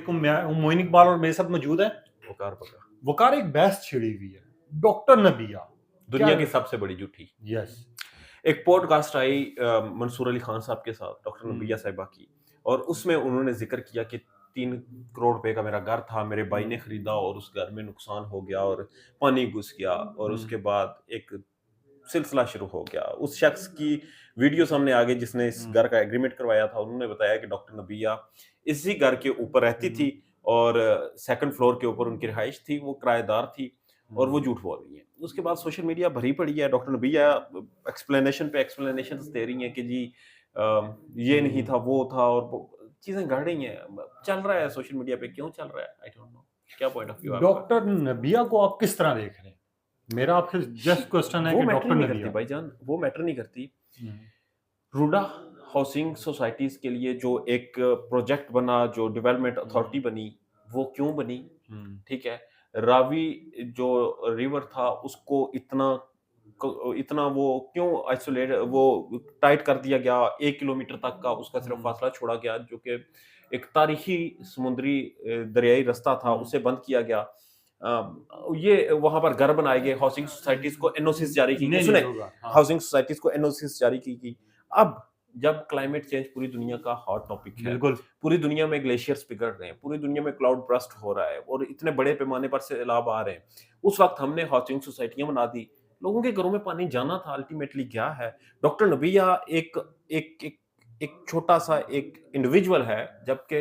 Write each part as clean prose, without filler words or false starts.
मैं हूं मोइन इकबाल और मेरे साथ मौजूद है वकार पका वकार। एक बहस छिड़ी हुई है डॉक्टर नबिया क्या। दुनिया की सबसे बड़ी झूठी। यस। एक पॉडकास्ट आई मंसूर अली खान साहब के साथ, डॉक्टर नबिया हम्म। साहिबा की, और उसमें उन्होंने जिक्र किया कि 3 करोड़ रुपए का मेरा घर था, मेरे भाई ने खरीदा और उस घर में नुकसान हो गया और पानी घुस गया और उसके बाद एक सिलसिला शुरू हो गया। उस शख्स की वीडियो सामने आ गई जिसने इस घर का एग्रीमेंट करवाया था। उन्होंने बताया कि डॉक्टर नबिया इसी घर के ऊपर रहती थी और सेकंड फ्लोर के ऊपर उनकी रिहाइश थी, वो किराएदार थी और वो झूठ बोल रही है। उसके बाद सोशल मीडिया भरी पड़ी है, डॉक्टर नबिया एक्सप्लेनेशन पे एक्सप्लेनेशन दे रही हैं कि जी ये नहीं था, वो था, और चीजें घड़ रही हैं। चल रहा है सोशल मीडिया पे, क्यों चल रहा है आई डोंट नो। क्या पॉइंट ऑफ व्यू है आपका? डॉक्टर नबिया को आप किस तरह देख रहे हैं? मेरा आपसे जस्ट क्वेश्चन है वो कि मैटर डॉक्टर नहीं करती नबिया। भाईजान, वो मैटर नहीं करती। हम्म, रूडा हाउसिंग सोसाइटीज के लिए जो एक प्रोजेक्ट बना, जो डेवलपमेंट अथॉरिटी बनी, वो क्यों बनी? हम्म, ठीक है। रावी जो रिवर था उसको इतना वो क्यों आइसोलेट, वो टाइट कर दिया गया? 1 किलोमीटर तक का उसका सिर्फ फासला छोड़ा गया, जो कि एक तारीखी समुद्री दरियाई रास्ता था, उसे बंद किया गया। ये वहां पर घर बनाए गए, हाउसिंग सोसाइटीज को एनओसीज जारी की गई, नहीं नहीं सुने, होगा हाँ। हाउसिंग सोसाइटीज को एनओसीज जारी की गई। अब जब क्लाइमेट चेंज पूरी दुनिया का हॉट टॉपिक है, बिल्कुल। पूरी दुनिया में ग्लेशियर्स पिघल रहे हैं, पूरी दुनिया में क्लाउड बर्स्ट हो रहा है और इतने बड़े पैमाने पर सैलाब आ रहे हैं, उस वक्त हमने हाउसिंग सोसाइटियां बना दी। लोगों के घरों में पानी जाना था, अल्टीमेटली क्या है? डॉक्टर नबिया एक एक एक एक छोटा सा एक इंडिविजुअल है, जबकि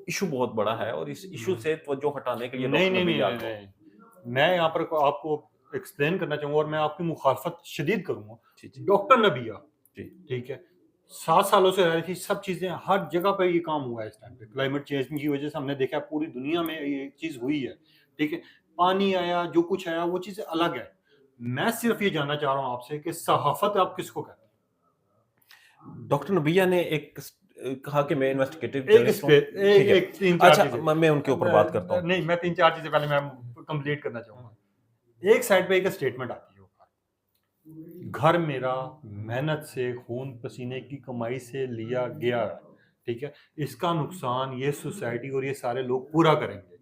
इशू बहुत बड़ा है और इस इशू से तवज्जो हटाने के लिए नहीं डॉक्टर नहीं नहीं नबिया नहीं को नहीं, मैं यहाँ पर आपको एक्सप्लेन करना चाहूंगा और मैं आपकी मुखालफत शदीद करूंगा। जी जी डॉक्टर नबिया जी ठीक है 7 सालों से रह रही थी, सब चीजें हर जगह पे ये काम हुआ है। इस टाइम पे क्लाइमेट चेंज की वजह से हमने देखा पूरी दुनिया में ये चीज हुई है। ठीक है, पानी आया, जो कुछ आया, वो चीजें अलग है। मैं सिर्फ ये जानना चाह रहा हूँ आपसे कि सहाफत आप किसको कहते डॉक्टर नबिया ने कहा कि मैं इन्वेस्टिगेटिव हैं? जर्नलिस्ट हूँ। ठीक है। एक 3-4 अच्छा, चीजें। मैं उनके ऊपर बात करता हूँ। नहीं, मैं 3-4 चीजें पहले मैं कंप्लीट करना चाहूंगा। एक साइड पे एक स्टेटमेंट आती है, घर मेरा मेहनत से खून पसीने की कमाई से लिया गया है, ठीक है, इसका नुकसान ये सोसाइटी और ये सारे लोग पूरा करेंगे।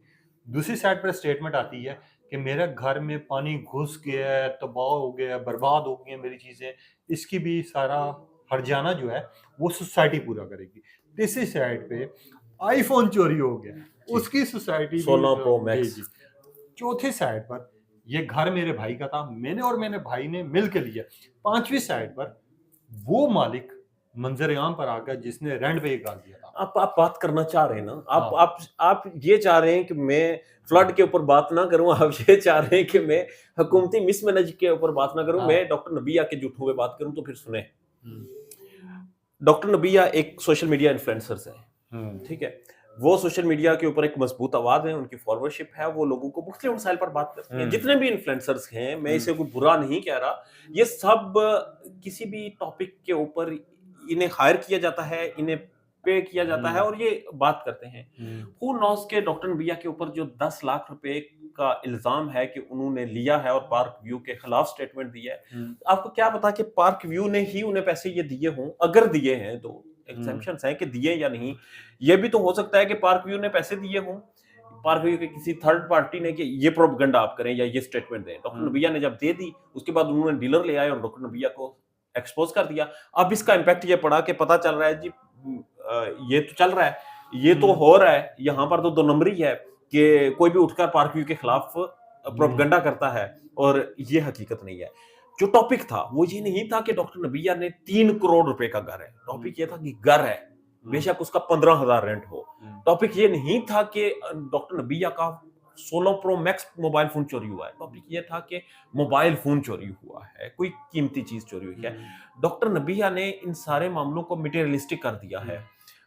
दूसरी साइड पर स्टेटमेंट आती है कि मेरे घर में पानी घुस गया है, तबाह हो गया है, बर्बाद हो गई है मेरी चीजें, इसकी भी सारा हर्जाना जो है वो सोसाइटी पूरा करेगी। तीसरी साइड पे आईफोन चोरी हो गया है, जी, उसकी सोसाइटी भी 16 प्रो जी मैक्स। जी। चौथी साइड पर ये घर मेरे भाई का था, मैंने और मेरे भाई ने मिल के लिया। पांचवी साइड पर वो मालिक मंजर आम पर आ गया जिसने रेंट पे गाल दिया था। आप बात करना चाह रहे हैं ना, हाँ आप ये चाह रहे हैं कि मैं फ्लड के ऊपर बात ना करूं, आप ये चाह रहे हैं कि मैं हुकूमती मिसमैनेज के ऊपर बात ना करूं, हाँ। मैं डॉक्टर नबिया के झूठों पे बात करूं। तो फिर सुने, हम्म, डॉक्टर नबिया एक सोशल मीडिया इन्फ्लुएंसर्स हैं, हम्म, ठीक है। वो सोशल मीडिया के ऊपर एक मजबूत आवाज है, उनकी फॉलोअरशिप है, वो लोगों को मुख्तलिफ मसाइल पर बात करते हैं। जितने भी इन्फ्लुएंसर्स हैं, मैं इसे कोई बुरा नहीं कह रहा, ये सब किसी भी टॉपिक के ऊपर इन्हें हायर किया जाता है, इन्हें पे किया जाता है और ये बात करते हैं। हु नोस के डॉक्टर नबिया के ऊपर जो 10 लाख रुपए का इल्जाम है कि उन्होंने लिया है और पार्क व्यू के खिलाफ स्टेटमेंट दिया है, आपको क्या पता कि पार्क व्यू ने ही उन्हें पैसे ये दिए हों? अगर दिए हैं तो एग्जम्पशंस हैं कि दिए या नहीं। ये भी तो हो सकता है कि पार्क व्यू ने पैसे दिए हों, पार्क व्यू के किसी थर्ड पार्टी ने कि ये प्रोपेगेंडा आप करें या ये स्टेटमेंट दें। डॉक्टर नबिया ने जब दे दी, उसके बाद उन्होंने डीलर ले आए और डॉक्टर नबिया को एक्सपोज कर दिया। अब इसका इम्पैक्ट ये पड़ा कि पता चल रहा है जी, ये तो चल रहा है, ये तो हो रहा है, यहाँ पर तो 2 नंबरी है कि कोई भी उठकर पार्क व्यू के खिलाफ प्रोपेगेंडा करता है और ये हकीकत नहीं है। जो टॉपिक था वो ये नहीं था कि डॉक्टर नबिया ने 3 करोड़ रुपए का घर है। टॉपिक ये था कि घर है, बेशक उसका 15,000 रेंट हो। टॉपिक ये नहीं था कि डॉक्टर नबिया का 16 प्रो मैक्स मोबाइल फोन चोरी हुआ है। टॉपिक ये था कि मोबाइल फोन चोरी हुआ है, कोई कीमती चीज चोरी हुई है। डॉक्टर नबिया ने इन सारे मामलों को मटेरियलिस्टिक कर दिया है।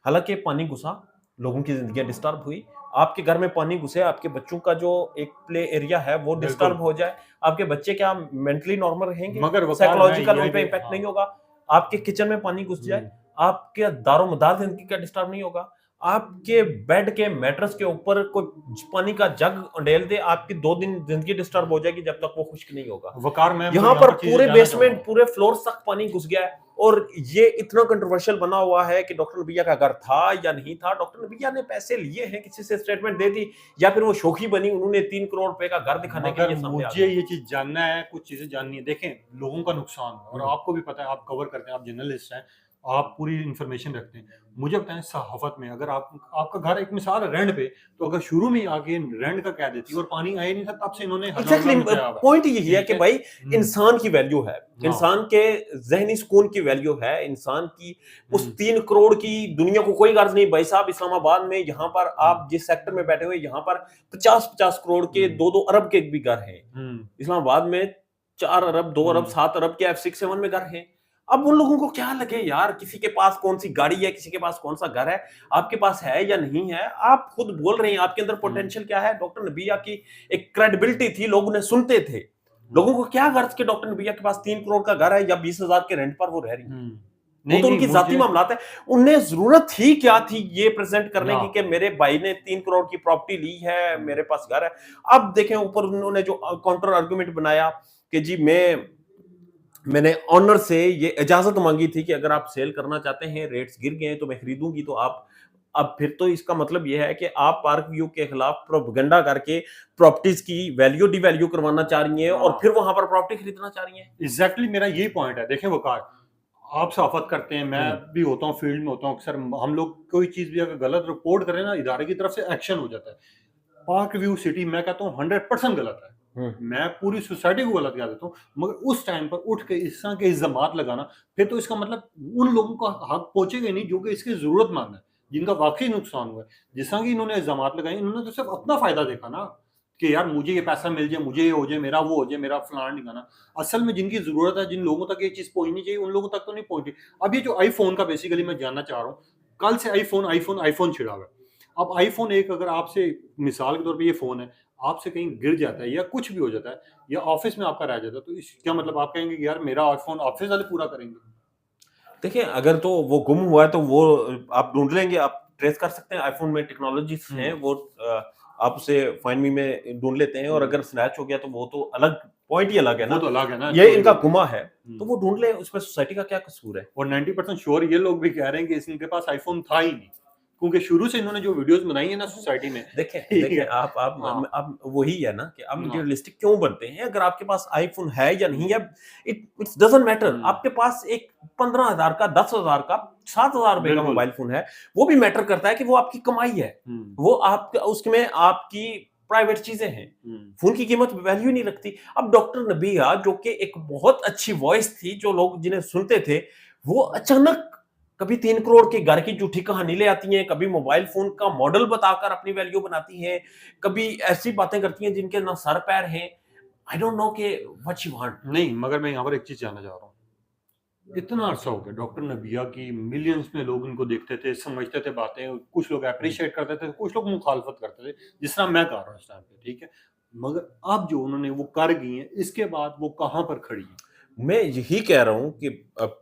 हालांकि पानी घुसा, लोगों की जिंदगी डिस्टर्ब हुई, आपके घर में पानी घुसे, आपके बच्चों का जो एक प्ले एरिया है वो डिस्टर्ब हो जाए, आपके बच्चे क्या मेंटली नॉर्मल रहेंगे? मगर वकार मैं साइकोलॉजिकल उन पे यही इम्पैक्ट हाँ। नहीं होगा? आपके किचन में पानी घुस जाए, आपके दारो मदार जिंदगी का डिस्टर्ब नहीं होगा? आपके बेड के मैट्रेस के ऊपर कोई पानी का जग उंडेल दे, आपकी 2 दिन जिंदगी डिस्टर्ब हो जाएगी जब तक वो खुश्क नहीं होगा। वकार मैं यहाँ पर चीजें पूरे जानना बेसमेंट, चाहूंगा। पूरे फ्लोर तक पानी घुस गया है और ये इतना कंट्रोवर्शियल बना हुआ है कि डॉक्टर नबिया का घर था या नहीं था। डॉक्टर नबिया ने पैसे लिए हैं, किसी से स्टेटमेंट दे दी, या फिर वो शौकी बनी, उन्होंने 3 करोड़ रुपए का घर दिखाने के मगर लिए सामने आ मुझे गए। ये चीज जानना है, कुछ चीजें जाननी है। देखें, लोगों का नुकसान है और आपको भी पता है, आप कवर करते हैं, आप जर्नलिस्ट हैं, आप पूरी इंफॉर्मेशन रखते हैं। मुझे बताएं, सहाफत में अगर आपका घर एक मिसाल रेंट पे, तो अगर शुरू में आके रेंट का कह देती और पानी आया नहीं था, तब से इन्होंने एग्जैक्टली पॉइंट यही है कि भाई इंसान की वैल्यू है, इंसान के जहनी सुकून की वैल्यू है, इंसान की उस 3 करोड़ की दुनिया को कोई गर्ज नहीं। भाई साहब, इस्लामाबाद में यहाँ पर आप जिस सेक्टर में बैठे हुए, यहाँ पर 50-50 करोड़ के 2-2 अरब के भी घर हैं। इस्लामाबाद में 4 अरब, 2 अरब, 7 अरब के F6-7 में घर हैं। अब उन लोगों को क्या लगे यार, किसी के पास कौन सी गाड़ी है, किसी के पास कौन सा घर है, आपके पास है या नहीं है। आप खुद बोल रहे हैं आपके अंदर पोटेंशियल क्या है। डॉक्टर नबिया की एक क्रेडिबिलिटी थी, लोग उन्हें सुनते थे। लोगों को क्या गर्ज के डॉक्टर नबिया के पास 3 करोड़ का घर है या 20,000 के रेंट पर वो रह रही है। वो तो उनकी जाती मामलात है। उन्हें जरूरत ही क्या थी ये प्रेजेंट करने की कि मेरे भाई ने 3 करोड़ की प्रॉपर्टी ली है, मेरे पास घर है। अब देखें ऊपर उन्होंने जो काउंटर आर्गुमेंट बनाया कि जी मैंने ऑनर से ये इजाजत मांगी थी कि अगर आप सेल करना चाहते हैं, रेट्स गिर गए तो मैं खरीदूंगी, तो आप अब फिर तो इसका मतलब यह है कि आप पार्क व्यू के खिलाफ प्रोपेगेंडा करके प्रॉपर्टीज की वैल्यू डिवैल्यू करवाना चाह रही हैं और फिर वहां पर प्रॉपर्टी खरीदना चाह रही हैं। एग्जैक्टली मेरा यही पॉइंट है। देखें वकार, आप सहाफत करते हैं, मैं भी होता हूँ, फील्ड में होता हूँ अक्सर। हम लोग कोई चीज भी अगर गलत रिपोर्ट करें ना, इदारे की तरफ से एक्शन हो जाता है। पार्क व्यू सिटी मैं कहता हूँ 100% गलत है। मैं पूरी सोसाइटी को गलत कह देता हूँ, मगर उस टाइम पर उठ के इस तरह के इल्जामात लगाना, फिर तो इसका मतलब उन लोगों का हक पहुंचेगा नहीं जो कि इसकी जरूरतमंद है, जिनका वाकई नुकसान हुआ है। जिस तरह की इन्होंने इल्जामात लगाए, इन्होंने तो सिर्फ अपना फायदा देखा ना, कि यार मुझे ये पैसा मिल जाए, मुझे ये हो जाए, मेरा वो हो जाए, मेरा फलाना ठिकाना। असल में जिनकी जरूरत है, जिन लोगों तक ये चीज पहुंचनी चाहिए, उन लोगों तक तो नहीं पहुंची। अब ये जो आईफोन का बेसिकली मैं जानना चाह रहा हूँ, कल से आईफोन छिड़ा हुआ है। अब आईफोन एक, अगर आपसे मिसाल के तौर पे ये फोन है, आपसे कहीं गिर जाता है या कुछ भी हो जाता है या ऑफिस में आपका रह जाता है, तो इस क्या मतलब आप कहेंगे कि यार मेरा आईफोन ऑफिस वाले पूरा करेंगे? देखिए, अगर तो वो गुम हुआ है तो वो आप ढूंढ लेंगे, आप ट्रेस कर सकते हैं। आईफोन में टेक्नोलॉजीज हैं, वो आप उसे फाइंड मी में ढूंढ लेते हैं। और अगर स्नैच हो गया तो वो तो अलग पॉइंट ही अलग है ना, वो तो अलग है ना, ये इनका गुमा है तो वो ढूंढ ले, उसमें सोसाइटी का क्या कसूर है। और 90% श्योर ये लोग भी कह रहे हैं कि इनके पास आईफोन था ही नहीं, क्योंकि शुरू से इन्होंने जो वीडियोस बनाई है ना सोसाइटी में। देखें आप वही है ना कि आप मटेरियलिस्टिक क्यों बनते हैं। अगर आपके पास आईफोन है या नहीं है, इट डजंट मैटर। आपके पास एक 15,000 का, 10,000 का, 7,000 रुपए का मोबाइल फोन है, वो भी मैटर करता है कि वो आपकी कमाई है, वो आपका, उसमें आपकी प्राइवेट चीजें हैं। फोन की कीमत वैल्यू नहीं रखती। अब डॉक्टर नबिया जो कि एक बहुत अच्छी वॉइस थी, जो लोग जिन्हें सुनते थे, वो अचानक कभी 3 करोड़ के घर की झूठी कहानी ले आती हैं, कभी मोबाइल फोन का मॉडल बताकर अपनी वैल्यू बनाती हैं, कभी ऐसी बातें करती हैं जिनके ना सर पैर हैं। आई डोंट नो के व्हाट शी वांट। नहीं, मगर मैं यहाँ पर एक चीज जानना चाह रहा हूँ। इतना अरसा हो गया डॉक्टर नबिया की, मिलियंस में लोग इनको देखते थे, समझते थे बातें, कुछ लोग अप्रिशिएट करते थे, कुछ लोग मुखालफत करते थे, जिस तरह मैं कर रहा हूँ इस टाइम पे, ठीक है। मगर अब जो उन्होंने वो कर गई हैं, इसके बाद वो कहाँ पर खड़ी है? मैं यही कह रहा हूं कि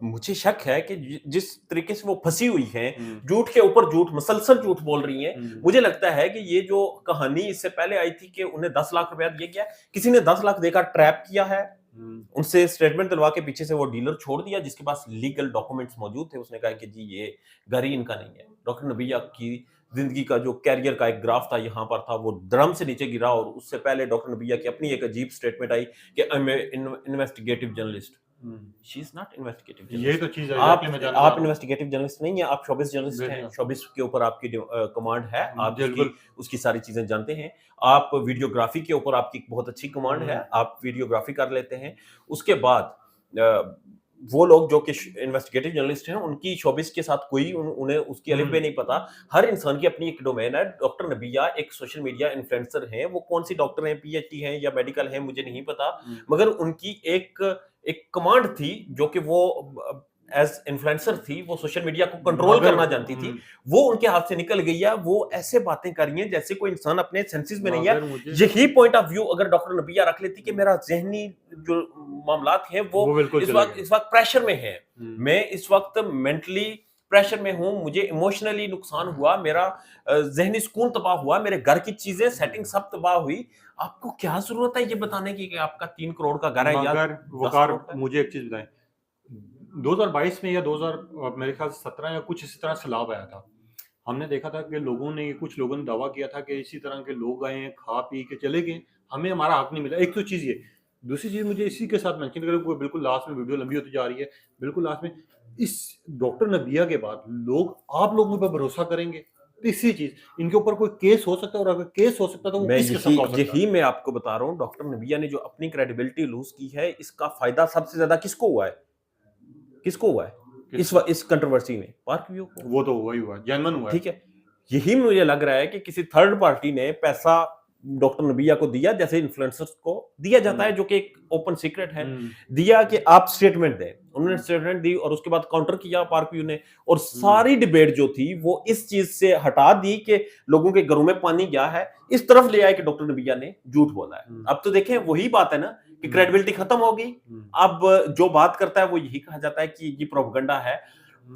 मुझे शक है कि जिस तरीके से वो फंसी हुई हैं, झूठ के ऊपर झूठ, मसलसल झूठ बोल रही हैं। मुझे लगता है कि ये जो कहानी इससे पहले आई थी कि उन्हें 10 लाख रुपया दिया गया, किसी ने 10 लाख देकर ट्रैप किया है, उनसे स्टेटमेंट दिलवा के पीछे से वो डीलर छोड़ दिया जिसके पास लीगल डॉक्यूमेंट्स मौजूद थे। उसने कहा कि जी ये घर ही इनका नहीं है। डॉक्टर नबिया की जिंदगी का जो कैरियर का एक ग्राफ था यहाँ पर था, वो ड्रम से नीचे गिरा। और उससे पहले डॉक्टर नबिया की अपनी एक अजीब स्टेटमेंट आई कि I am investigative journalist. She is not investigative journalist. यही तो चीज है, आप इन्वेस्टिगेटिव जर्नलिस्ट नहीं है, आप शोबिस जर्नलिस्ट हैं। शोबिस के ऊपर आपकी कमांड है, आप उसकी सारी चीजें जानते हैं। आप वीडियोग्राफी के ऊपर आपकी बहुत अच्छी कमांड है, आप वीडियोग्राफी कर लेते हैं। उसके बाद वो लोग जो कि इन्वेस्टिगेटिव जर्नलिस्ट हैं, उनकी शोबिस के साथ कोई उन्हें उसकी अलिफ बे नहीं पता। हर इंसान की अपनी एक डोमेन है। डॉक्टर नबिया एक सोशल मीडिया इन्फ्लुएंसर हैं। वो कौन सी डॉक्टर हैं, पीएचडी हैं या मेडिकल हैं, मुझे नहीं पता, मगर उनकी एक कमांड थी जो कि वो एज इन्फ्लुएंसर थी, वो सोशल मीडिया को कंट्रोल करना जानती थी। वो उनके हाथ से निकल गई है। वो ऐसे बातें कर रही हैं जैसे कोई इंसान अपने सेंसेस में नहीं है। यही पॉइंट ऑफ व्यू अगर डॉक्टर नबिया रख लेती कि मेरा जहनी जो मामलात हैं वो इस वक्त प्रेशर में है, मैं इस वक्त मेंटली प्रेशर में हूं, मुझे इमोशनली नुकसान हुआ, मेरा जहनी सुकून तबाह हुआ, मेरे घर की चीजें सेटिंग सब तबाह हुई। आपको क्या जरूरत है ये बताने की कि आपका 3 करोड़ का घर है या मगर 10 वकार करोड़ का है? मुझे एक चीज बताएं, 2022 में या 2000 मेरे ख्याल से 17 या कुछ इसी तरह सैलाब आया था। हमने देखा था कि कुछ लोगों ने दावा किया था कि इसी तरह के लोग आए हैं, खा पी के चले गए, हमें हमारा हक नहीं मिला। एक तो चीज़ ये, दूसरी चीज़ मुझे इसी के साथ मेंशन करें, कोई बिल्कुल लास्ट में वीडियो लंबी होती जा रही है, बिल्कुल लास्ट में इस डॉक्टर नबिया के बाद लोग आप लोगों पर भरोसा करेंगे। तीसरी चीज़, इनके ऊपर कोई केस हो सकता है, और अगर केस हो सकता है तो वो मैं किस किस्म का हो सकता है। यही मैं आपको बता रहा हूँ, डॉक्टर नबिया ने जो अपनी क्रेडिबिलिटी लूज की है, इसका फायदा सबसे ज्यादा किसको हुआ है? किसको हुआ है इस कंट्रोवर्सी में? पार्क व्यू को। वो तो हुआ ही हुआ, जेन्युइन हुआ है। ठीक है, यही मुझे लग रहा है कि किसी थर्ड पार्टी ने पैसा डॉक्टर नबिया को दिया, जैसे इन्फ्लुएंसर्स को दिया जाता है, जो कि एक ओपन सीक्रेट है, दिया कि आप स्टेटमेंट दें। उन्होंने स्टेटमेंट दी और उसके बाद काउंटर किया पार्क व्यू ने, और सारी डिबेट जो थी वो इस चीज से हटा दी कि लोगों के घरों में पानी गया है, इस तरफ ले आए कि डॉक्टर नबिया ने झूठ बोला है। अब तो देखें, वही बात है ना कि क्रेडिबिलिटी खत्म हो गई। अब जो बात करता है वो यही कहा जाता है कि ये प्रोपेगेंडा है।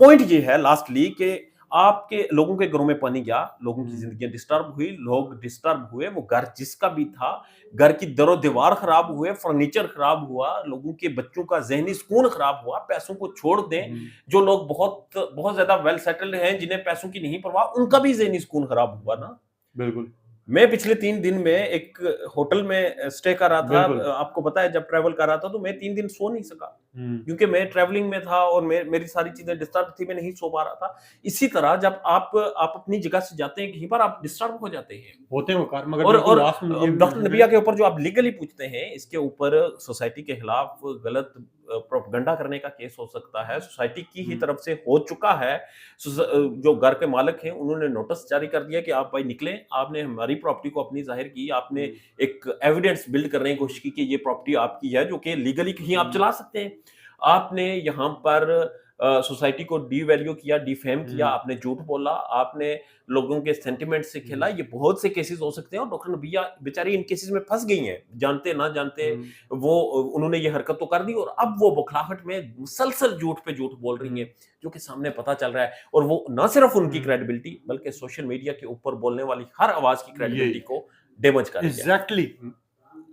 पॉइंट ये है लास्टली कि आपके लोगों के घरों में पानी गया, लोगों की जिंदगियां डिस्टर्ब हुई, लोग डिस्टर्ब हुए, वो घर जिसका भी था, घर की दरो दीवार खराब हुए, फर्नीचर खराब हुआ, लोगों के बच्चों का जहनी सुकून खराब हुआ। पैसों को छोड़ दें, जो लोग बहुत बहुत ज्यादा वेल सेटल्ड हैं, जिन्हें पैसों की नहीं परवाह, उनका भी जहनी सुकून खराब हुआ ना। बिल्कुल। मैं पिछले 3 दिन में एक होटल में स्टे कर रहा था। आपको पता है, जब ट्रैवल कर रहा था तो मैं 3 दिन सो नहीं सका, क्योंकि मैं ट्रैवलिंग में था और मेरी सारी चीजें डिस्टर्ब थी, मैं नहीं सो पा रहा था। इसी तरह जब आप अपनी जगह से जाते हैं कहीं पर, आप डिस्टर्ब हो जाते हैं। होते हैं वकार, मगर और बिल्कुल लास्ट में मुझे डॉक्टर नबिया के ऊपर जो आप लीगली पूछते हैं, इसके ऊपर सोसाइटी के खिलाफ गलत प्रोपेगेंडा करने का केस हो सकता है। सोसाइटी की ही तरफ से हो चुका है। जो घर के मालिक हैं उन्होंने नोटिस जारी कर दिया कि आप भाई निकलें, आपने हमारी प्रॉपर्टी को अपनी जाहिर की, आपने एक एविडेंस बिल्ड करने की कोशिश की कि ये प्रॉपर्टी आपकी है, जो कि लीगली कहीं आप चला सकते हैं। आपने यहाँ पर सोसाइटी को डीवैल्यू किया, डिफेम किया, आपने झूठ बोला, आपने लोगों के सेंटिमेंट से खेला। ये बहुत से केसेस हो सकते हैं और डॉक्टर नबिया बेचारी इन केसेस में फंस गई हैं, जानते ना जानते। वो उन्होंने ये हरकत तो कर दी और अब वो बौखलाहट में मुसलसल झूठ पे झूठ बोल रही हैं, जो कि सामने पता चल रहा है। और वो ना सिर्फ उनकी क्रेडिबिलिटी, बल्कि सोशल मीडिया के ऊपर बोलने वाली हर आवाज की क्रेडिबिलिटी को डैमेज कर रही है। एग्जैक्टली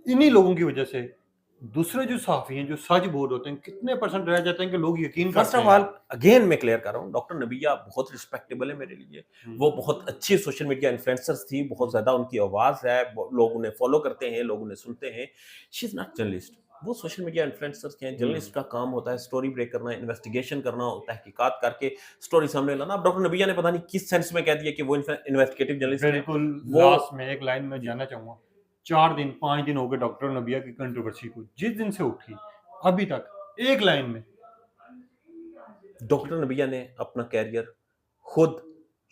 इन्हीं लोगों की वजह से दूसरे जो साफी हैं, जो सच बोल होते हैं, कितने परसेंट रह जाते हैं कि लोग यकीन फर्स्ट करते ऑफ ऑल, हैं। अगेन मैं क्लियर कर रहा हूँ, डॉक्टर नबिया बहुत रिस्पेक्टेबल है मेरे लिए। वो बहुत अच्छी सोशल मीडिया इन्फ्लुएंसर्स थी, बहुत ज्यादा उनकी आवाज है, लोग उन्हें फॉलो करते हैं, लोग उन्हें सुनते हैं। She is not journalist. वो सोशल मीडिया इन्फ्लुएंसर्स हैं। जर्नलिस्ट का काम होता है स्टोरी ब्रेक करना, इन्वेस्टिगेशन करना, तहकीकात करके स्टोरी सामने लाना। अब डॉक्टर नबिया ने पता नहीं किस सेंस में कह दिया कि वो इन्वेस्टिगेटिव जर्नलिस्ट है। बिल्कुल वो लास्ट में एक लाइन में जानना चाहूंगा, 4 दिन 5 दिन हो गए डॉक्टर नबिया की कंट्रोवर्सी को, जिस दिन से उठी अभी तक, एक लाइन में डॉक्टर नबिया ने अपना कैरियर खुद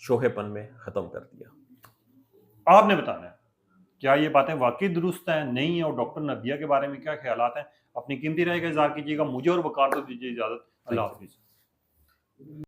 शोहेपन में खत्म कर दिया। आपने बताना है क्या ये बातें वाकई दुरुस्त हैं, नहीं है, और डॉक्टर नबिया के बारे में क्या ख्यालात हैं। अपनी कीमती राय का इज़हार कीजिएगा। मुझे और वकार को दीजिए इजाजत। अल्लाह हाफिज।